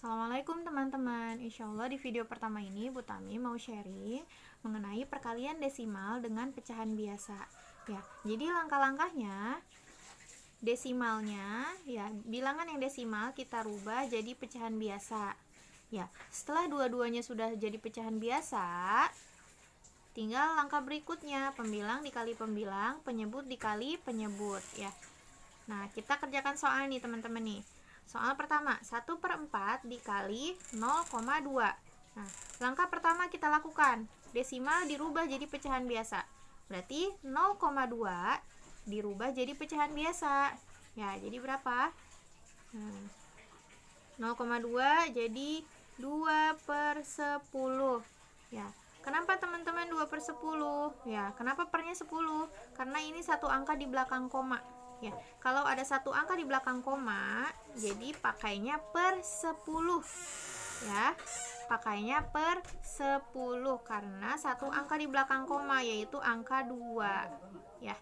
Assalamualaikum teman-teman. Insya Allah di video pertama ini Bu Tami mau sharing mengenai perkalian desimal dengan pecahan biasa. Ya, jadi langkah-langkahnya desimalnya ya bilangan yang desimal kita rubah jadi pecahan biasa. Ya, setelah dua-duanya sudah jadi pecahan biasa, tinggal langkah berikutnya pembilang dikali pembilang, penyebut dikali penyebut ya. Nah, kita kerjakan soal nih teman-teman nih. Soal pertama, 1/4 dikali 0,2. Nah, langkah pertama kita lakukan. Desimal dirubah jadi pecahan biasa. Berarti 0,2 dirubah jadi pecahan biasa. Ya, jadi berapa? 0,2 jadi 2/10. Ya, kenapa teman-teman 2/10? Ya, kenapa pernya 10? Karena ini satu angka di belakang koma. Ya, kalau ada satu angka di belakang koma, jadi pakainya per 10. Ya, pakainya per 10 karena satu angka di belakang koma yaitu angka 2. Ya.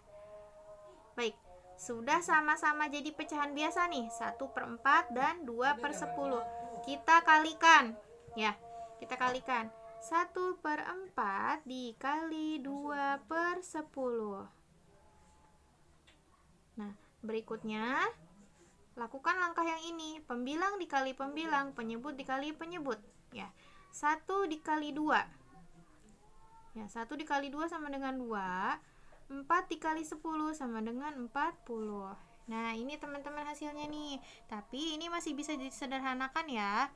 Baik, sudah sama-sama jadi pecahan biasa nih, 1/4 dan 2/10. Kita kalikan. Ya, kita kalikan. 1/4 dikali 2/10. Nah, berikutnya lakukan langkah yang ini, pembilang dikali pembilang, penyebut dikali penyebut. Ya, 1 dikali 2. Ya, 1 dikali 2 sama dengan 2. 4 dikali 10 sama dengan 40. Nah, ini teman-teman hasilnya nih. Tapi ini masih bisa disederhanakan ya.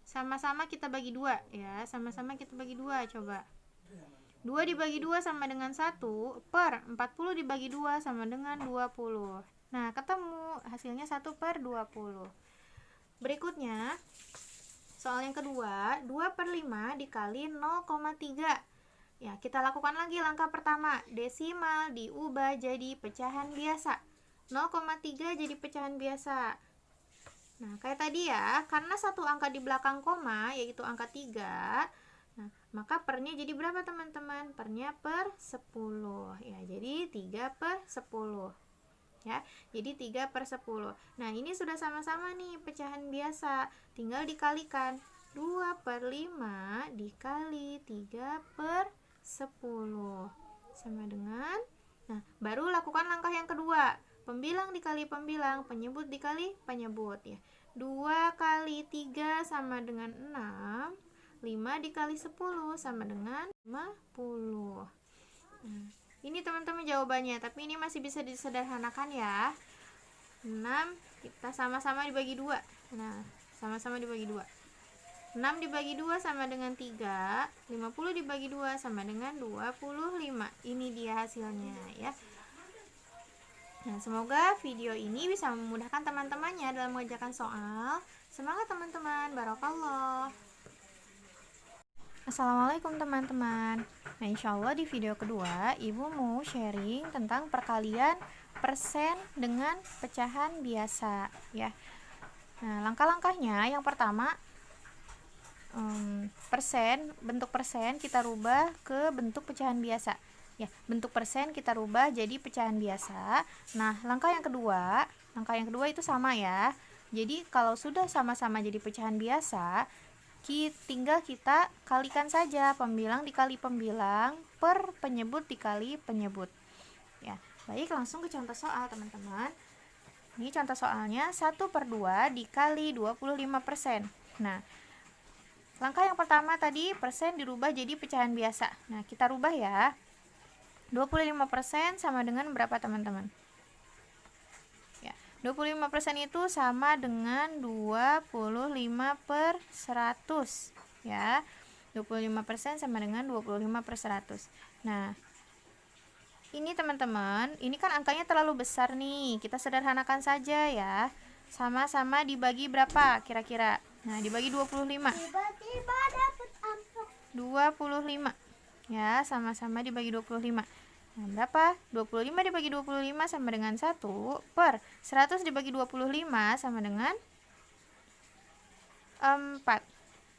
Sama-sama kita bagi 2 ya, sama-sama kita bagi 2 coba. 2 dibagi 2 sama dengan 1 per 40 dibagi 2 sama dengan 20. Nah, ketemu hasilnya 1/20. Berikutnya, soal yang kedua, 2/5 dikali 0,3. Ya, kita lakukan lagi langkah pertama. Desimal diubah jadi pecahan biasa. 0,3 jadi pecahan biasa. Nah, kayak tadi ya, karena satu angka di belakang koma, yaitu angka 3, nah, maka pernya jadi berapa teman-teman? Pernya per 10. Ya, jadi 3/10. Ya, jadi 3/10. Nah, ini sudah sama-sama nih pecahan biasa. Tinggal dikalikan. 2/5 dikali 3/10 sama dengan, nah, baru lakukan langkah yang kedua. Pembilang dikali pembilang, penyebut dikali penyebut ya. 2 kali 3 sama dengan 6. 5 dikali 10 sama dengan 50. Nah, ini teman-teman jawabannya, tapi ini masih bisa disederhanakan ya. 6 kita sama-sama dibagi 2. Nah, sama-sama dibagi 2. 6 dibagi 2 sama dengan 3. 50 dibagi 2 sama dengan 25. Ini dia hasilnya ya. Nah, semoga video ini bisa memudahkan teman-temannya dalam mengerjakan soal. Semangat teman-teman, barakallah. Assalamualaikum teman-teman. Nah, insya Allah di video kedua Ibu mau sharing tentang perkalian persen dengan pecahan biasa ya. Nah, langkah-langkahnya yang pertama, bentuk persen kita rubah ke bentuk pecahan biasa ya. Bentuk persen kita rubah jadi pecahan biasa. Nah, langkah yang kedua itu sama ya. Jadi kalau sudah sama-sama jadi pecahan biasa, tinggal kita kalikan saja, pembilang dikali pembilang per penyebut dikali penyebut ya. Baik, langsung ke contoh soal teman-teman. Ini contoh soalnya 1/2 dikali 25%. Nah, langkah yang pertama tadi persen dirubah jadi pecahan biasa. Nah, kita rubah ya. 25% sama dengan berapa teman-teman? 25% itu sama dengan 25/100 ya. 25% sama dengan 25/100. Nah, ini teman-teman, ini kan angkanya terlalu besar nih. Kita sederhanakan saja ya. Sama-sama dibagi berapa kira-kira? Nah, dibagi 25. Tiba-tiba dapat amplop 25. Ya, sama-sama dibagi 25. Nah, berapa? 25 dibagi 25 sama dengan 1 per 100 dibagi 25 sama dengan 4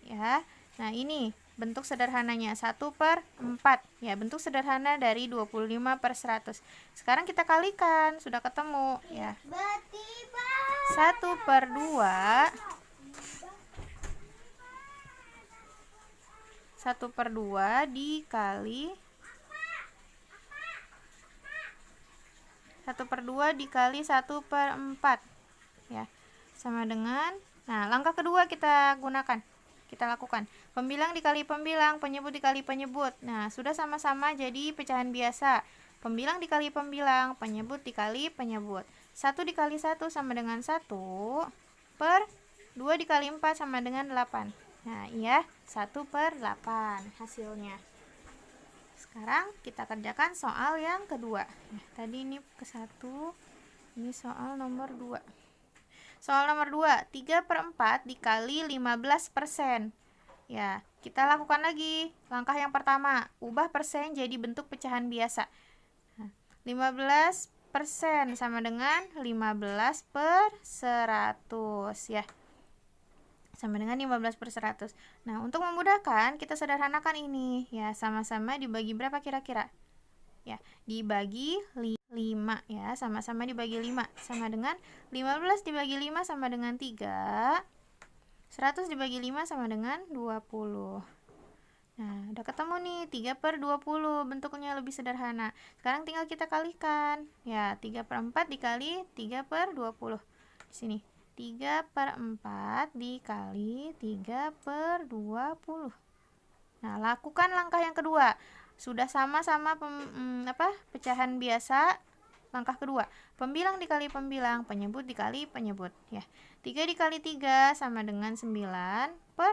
ya. Nah, ini bentuk sederhananya 1/4. Ya, bentuk sederhana dari 25/100. Sekarang kita kalikan, sudah ketemu ya. 1/2 dikali 1/4 ya, sama dengan, nah langkah kedua kita lakukan pembilang dikali pembilang, penyebut dikali penyebut. Nah, sudah sama-sama jadi pecahan biasa. Pembilang dikali pembilang, penyebut dikali penyebut. 1 dikali 1 sama dengan 1, per 2 dikali 4 sama dengan 8. Nah, iya, 1/8 hasilnya. Sekarang kita kerjakan soal yang kedua. Nah, tadi ini ke 1, ini soal nomor 2. Soal nomor 2, 3/4 dikali 15%. Ya, kita lakukan lagi. Langkah yang pertama, ubah persen jadi bentuk pecahan biasa. Nah, 15% sama dengan 15/100 ya. Sama dengan 15/100. Nah, untuk memudahkan kita sederhanakan ini ya, sama-sama dibagi berapa kira-kira? Ya, dibagi 5 ya, sama-sama dibagi 5 sama dengan 15 dibagi 5 sama dengan 3. 100 dibagi 5 sama dengan 20. Nah, udah ketemu nih 3/20, bentuknya lebih sederhana. Sekarang tinggal kita kalikan. Ya, 3/4 dikali 3/20. Di sini 3/4 dikali 3/20. Nah, lakukan langkah yang kedua. Sudah sama-sama pecahan biasa. Langkah kedua, pembilang dikali pembilang, penyebut dikali penyebut ya. 3 dikali 3 sama dengan 9, per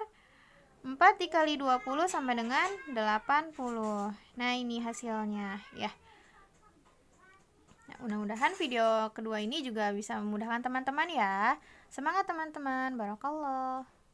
4 dikali 20 sama dengan 80. Nah, ini hasilnya ya. Nah, mudah-mudahan video kedua ini juga bisa memudahkan teman-teman ya. Semangat teman-teman, barakallah.